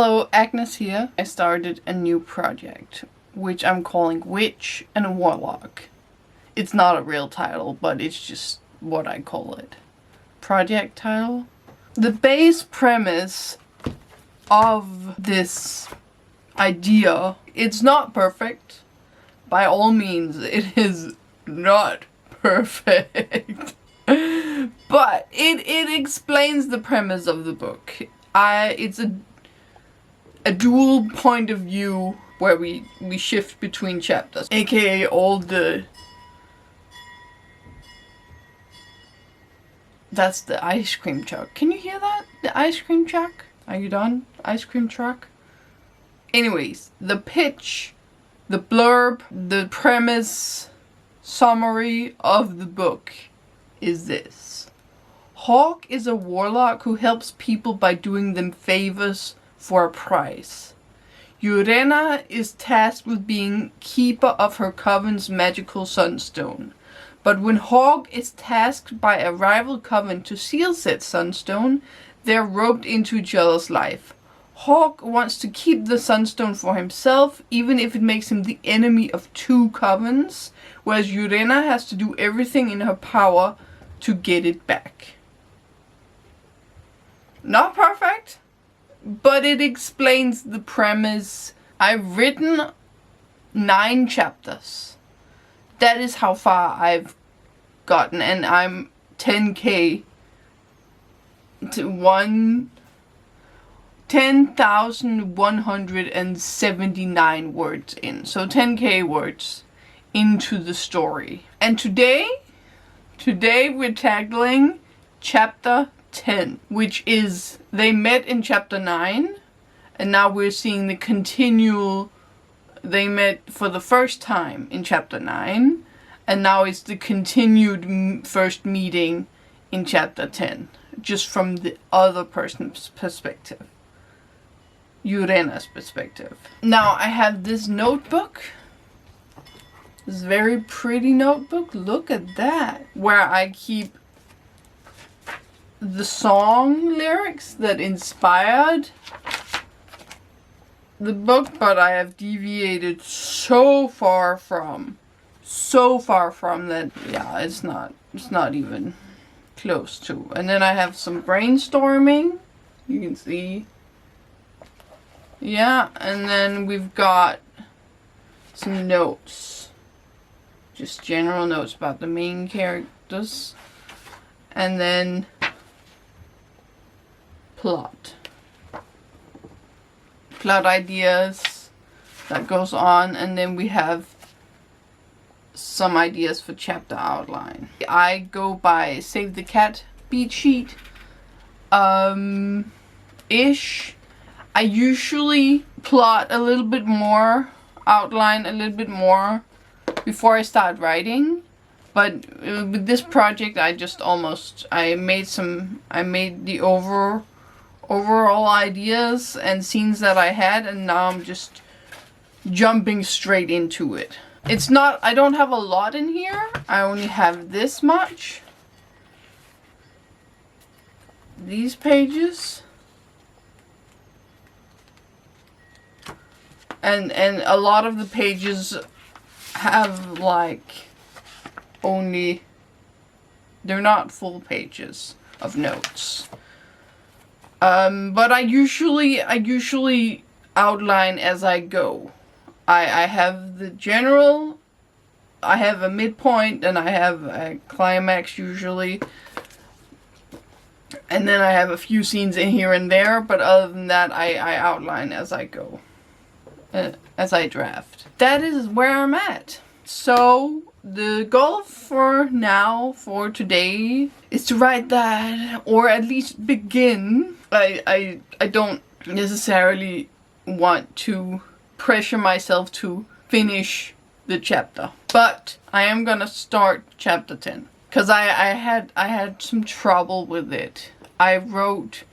Hello, Agnes here. I started a new project, which I'm calling Witch and Warlock. It's not a real title, but it's just what I call it. Project title. The base premise of this idea, it's not perfect. By all means, it is not perfect. But it explains the premise of the book. It's a dual point of view where we shift between chapters, aka all the... That's the ice cream truck. Can you hear that? The ice cream truck? Are you done? Ice cream truck? Anyways, the pitch, the blurb, the premise, summary of the book is this. Hawk is a warlock who helps people by doing them favors for a price. Urena is tasked with being keeper of her coven's magical sunstone. But when Hawk is tasked by a rival coven to seal said sunstone, they're roped into each other's life. Hawk wants to keep the sunstone for himself, even if it makes him the enemy of two covens, whereas Urena has to do everything in her power to get it back. Not perfect, but it explains the premise. I've written 9 chapters. That is how far I've gotten, and I'm 10k to 10,179 words in. So 10k words into the story. And today we're tackling chapter 10, which is, they met in chapter 9, and now we're seeing the continual. They met for the first time in chapter 9, and now it's the continued first meeting in chapter 10, just from the other person's perspective, Urena's perspective. Now I have this notebook, this very pretty notebook, look at that, where I keep the song lyrics that inspired the book, but I have deviated so far from that, yeah, it's not even close to. And then I have some brainstorming, you can see, yeah, and then we've got some notes, just general notes about the main characters, and then plot ideas that goes on, and then we have some ideas for chapter outline. I go by Save the Cat beat sheet ish. I usually plot a little bit more, outline a little bit more before I start writing, but with this project I made the overall ideas and scenes that I had, and now I'm just jumping straight into it. It's not, I don't have a lot in here. I only have this much. These pages. And a lot of the pages have like only, they're not full pages of notes. But I usually outline as I go. I have the general, I have a midpoint, and I have a climax usually. And then I have a few scenes in here and there, but other than that, I outline as I go. As I draft. That is where I'm at. So the goal for now, for today, is to write that, or at least begin. I don't necessarily want to pressure myself to finish the chapter, but I am gonna start chapter 10, because I had some trouble with it. I wrote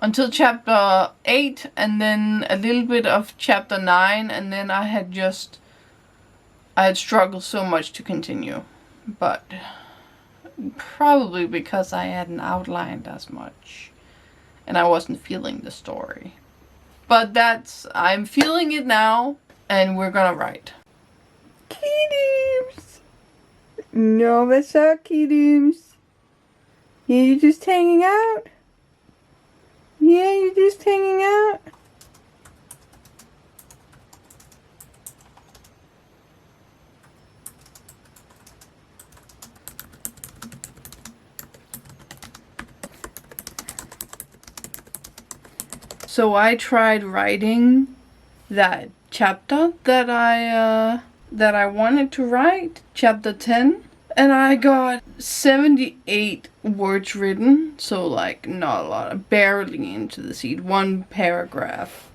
until chapter 8, and then a little bit of chapter 9, and then I had struggled so much to continue, but probably because I hadn't outlined as much and I wasn't feeling the story. But I'm feeling it now, and we're gonna write. Kiddies! No, what's up, kiddies? Yeah, you just hanging out? Yeah, you just hanging out? So I tried writing that chapter that I wanted to write, chapter 10, and I got 78 words written, so like not a lot, barely into the seed, one paragraph.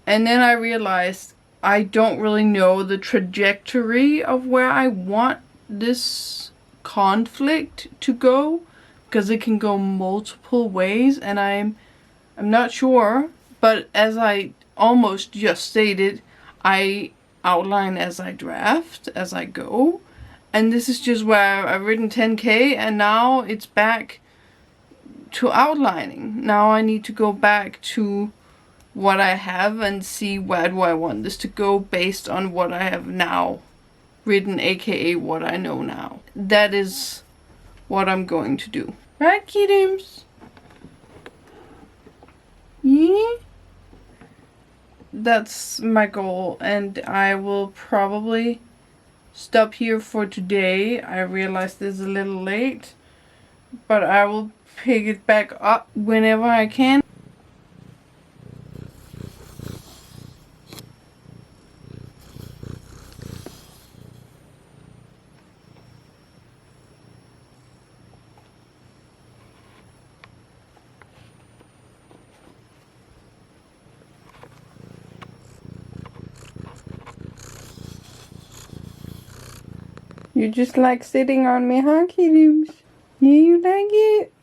And then I realized I don't really know the trajectory of where I want this conflict to go, because it can go multiple ways, and I'm not sure, but as I almost just stated, I outline as I draft, as I go. And this is just where I've written 10K, and now it's back to outlining. Now I need to go back to what I have and see where do I want this to go based on what I have now written, aka what I know now. That is what I'm going to do. Right, kiddies? Yeah? That's my goal, and I will probably stop here for today. I realize this is a little late, but I will pick it back up whenever I can. You just like sitting on me, huh, kiddies? Yeah, you like it?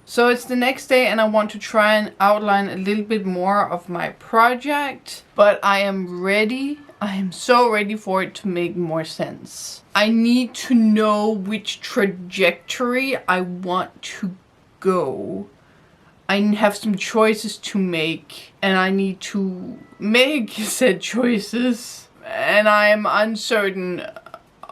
So it's the next day, and I want to try and outline a little bit more of my project, but I am ready. I am so ready for it to make more sense. I need to know which trajectory I want to go. I have some choices to make, and I need to make said choices, and I am uncertain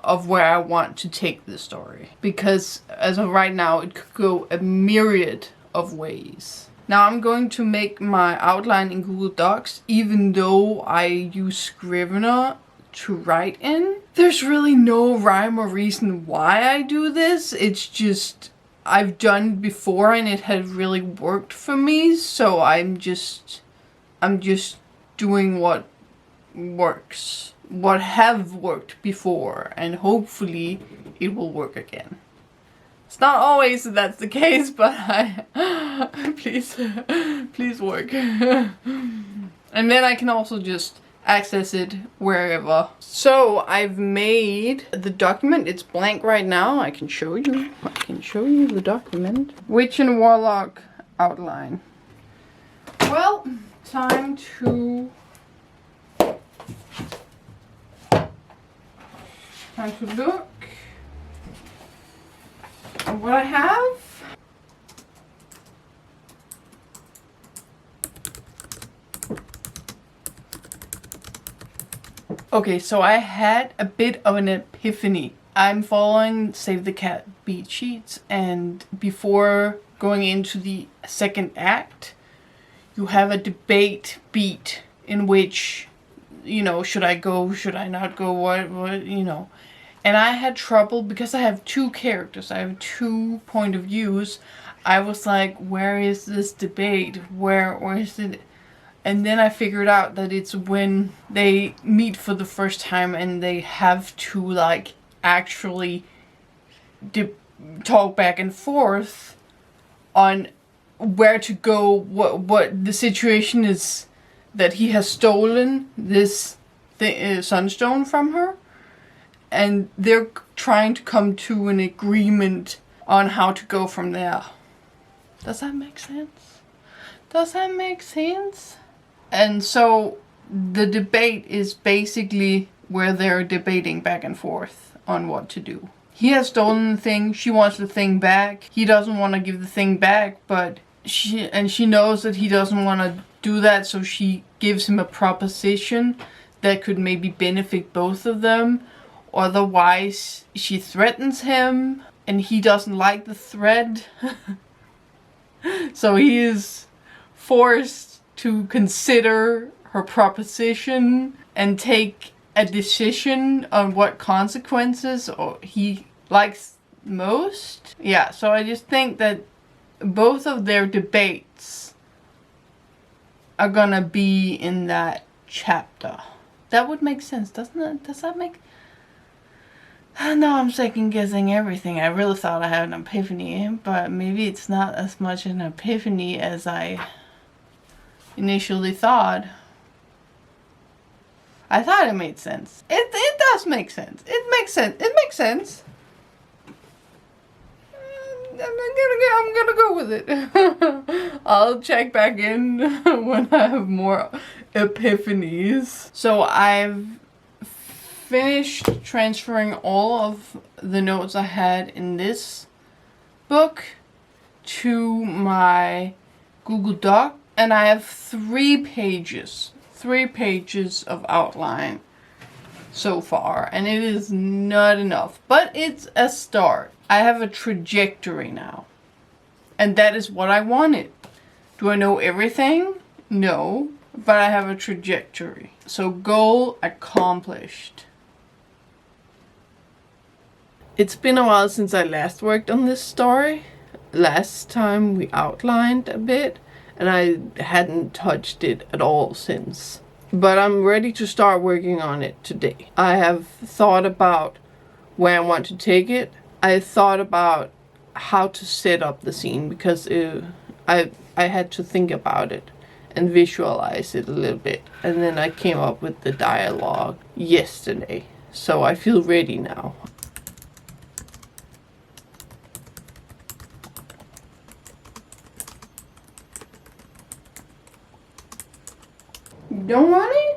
of where I want to take the story, because as of right now it could go a myriad of ways. Now I'm going to make my outline in Google Docs, even though I use Scrivener to write in. There's really no rhyme or reason why I do this. It's just I've done before and it had really worked for me, so I'm just doing what works, what have worked before, and hopefully it will work again. It's not always that's the case, but please work. And then I can also just access it wherever. So I've made the document. It's blank right now. I can show you. The document. Witch and Warlock outline. Well, time to look at what I have. Okay, so I had a bit of an epiphany. I'm following Save the Cat beat sheets, and before going into the second act, you have a debate beat in which, you know, should I go, should I not go, what, you know. And I had trouble because I have two characters, I have two point of views. I was like, where is this debate? Where is it? And then I figured out that it's when they meet for the first time and they have to like actually talk back and forth on where to go, what the situation is, that he has stolen this sunstone from her, and they're trying to come to an agreement on how to go from there. Does that make sense? Does that make sense? And so the debate is basically where they're debating back and forth on what to do. he has stolen the thing. She wants the thing back. He doesn't want to give the thing back, but she knows that he doesn't want to do that, so she gives him a proposition that could maybe benefit both of them. Otherwise, she threatens him, and he doesn't like the threat. So he is forced to consider her proposition and take a decision on what consequences or he likes most. Yeah, so I just think that both of their debates are gonna be in that chapter. That would make sense, doesn't it? Does that make... No, I'm second guessing everything. I really thought I had an epiphany, but maybe it's not as much an epiphany as I initially thought. I thought it made sense. It does make sense. It makes sense. It makes sense. I'm gonna go with it. I'll check back in when I have more epiphanies. So I've finished transferring all of the notes I had in this book to my Google Doc, and I have 3 pages of outline so far, and it is not enough, but it's a start. I have a trajectory now, and that is what I wanted. Do I know everything? No, but I have a trajectory. So goal accomplished. It's been a while since I last worked on this story. Last time we outlined a bit, and I hadn't touched it at all since. But I'm ready to start working on it today. I have thought about where I want to take it. I thought about how to set up the scene, because I had to think about it and visualize it a little bit. And then I came up with the dialogue yesterday. So I feel ready now. You don't want it?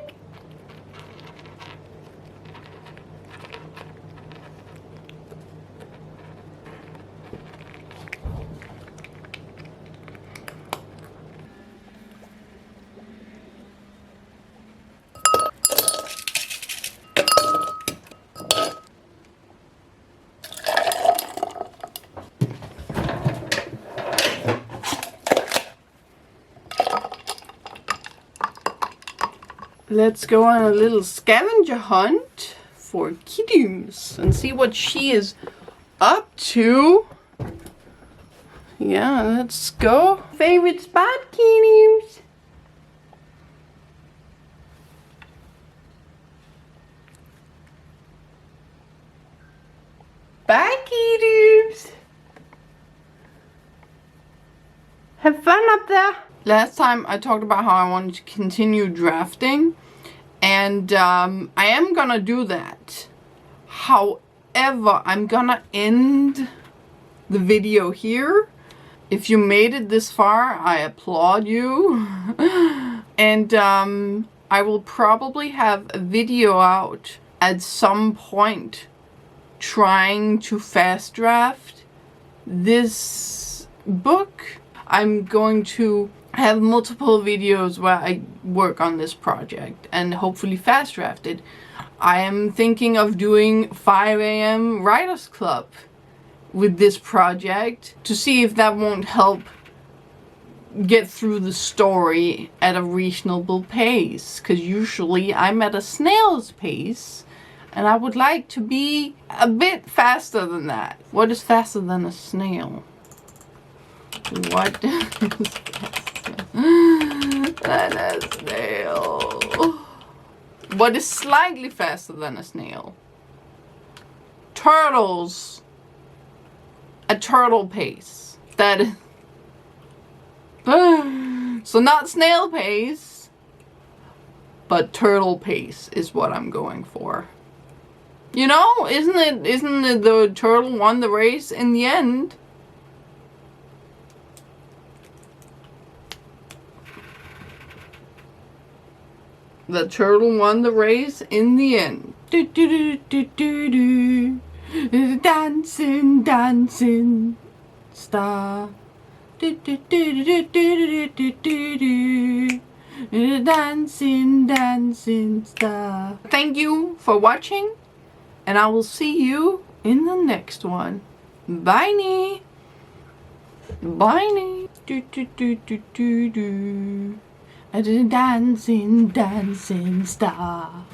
Let's go on a little scavenger hunt for Kitties and see what she is up to. Yeah, let's go. Favorite spot, Kitties? Bye, Kitties. Have fun up there. Last time I talked about how I wanted to continue drafting, and I am gonna do that. However, I'm gonna end the video here. If you made it this far, I applaud you. And I will probably have a video out at some point trying to fast draft this book. I'm going to have multiple videos where I work on this project and hopefully fast draft it. I am thinking of doing 5 a.m. Writers Club with this project to see if that won't help get through the story at a reasonable pace, because usually I'm at a snail's pace and I would like to be a bit faster than that. What is faster than a snail? What is faster than a snail? What is slightly faster than a snail? Turtles. A turtle pace. That is... So not snail pace, but turtle pace is what I'm going for. You know, isn't it the turtle won the race in the end? The turtle won the race in the end. Do, do, do, do, do, do. Dancing, dancing star. Dancing, dancing star. Thank you for watching, and I will see you in the next one. Bye. Bye. Dancing, dancing star.